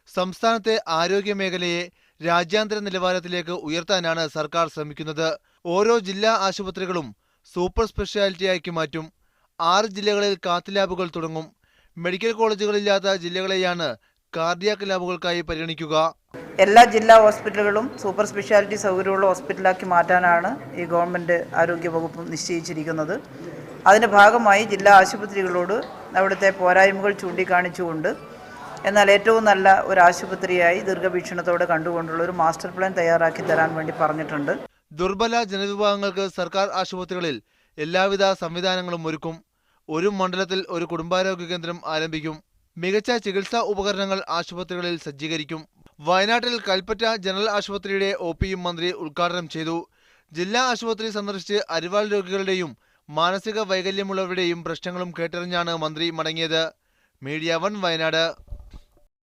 സംസ്ഥാനത്തെ ആരോഗ്യ മേഖലയെ രാജ്യാന്തര നിലവാരത്തിലേക്ക് ഉയർത്താനാണ് സർക്കാർ ശ്രമിക്കുന്നത്. ഓരോ ജില്ലാ ആശുപത്രികളും സൂപ്പർ സ്പെഷ്യാലിറ്റിയാക്കി മാറ്റും. 6 ജില്ലകളിൽ കാത്ത് ലാബുകൾ തുടങ്ങും. മെഡിക്കൽ കോളേജുകളില്ലാത്ത ജില്ലകളെയാണ് കാർഡിയാക് ലാബുകൾക്കായി പരിഗണിക്കുക. എല്ലാ ജില്ലാ ഹോസ്പിറ്റലുകളും സൂപ്പർ സ്പെഷ്യാലിറ്റി സൗകര്യമുള്ള ഹോസ്പിറ്റലാക്കി മാറ്റാനാണ് ഈ ഗവൺമെൻറ് ആരോഗ്യ വകുപ്പ് നിശ്ചയിച്ചിരിക്കുന്നത്. അതിൻ്റെ ഭാഗമായി ജില്ലാ ആശുപത്രികളോട് അവിടുത്തെ പോരായ്മകൾ ചൂണ്ടിക്കാണിച്ചുകൊണ്ട് എന്നാൽ ഏറ്റവും നല്ല ഒരു ആശുപത്രിയായി ദീർഘവീക്ഷണത്തോടെ കണ്ടുകൊണ്ടുള്ള ഒരു മാസ്റ്റർ പ്ലാൻ തയ്യാറാക്കി തരാൻ വേണ്ടി പറഞ്ഞിട്ടുണ്ട്. ദുർബല ജനവിഭാഗങ്ങൾക്ക് സർക്കാർ ആശുപത്രികളിൽ എല്ലാവിധ സംവിധാനങ്ങളും ഒരുക്കും. ഒരു മണ്ഡലത്തിൽ ഒരു കുടുംബാരോഗ്യ കേന്ദ്രം ആരംഭിക്കും. മികച്ച ചികിത്സാ ഉപകരണങ്ങൾ ആശുപത്രികളിൽ സജ്ജീകരിക്കും. വയനാട്ടിൽ കൽപ്പറ്റ ജനറൽ ആശുപത്രിയുടെ ഒപിയും മന്ത്രി ഉദ്ഘാടനം ചെയ്തു. ജില്ലാ ആശുപത്രി സന്ദർശിച്ച് അരിവാൾ രോഗികളുടെയും മാനസിക വൈകല്യമുള്ളവരുടെയും പ്രശ്നങ്ങളും കേട്ടറിഞ്ഞാണ് മന്ത്രി മടങ്ങിയത്. മീഡിയ 1 വയനാട്.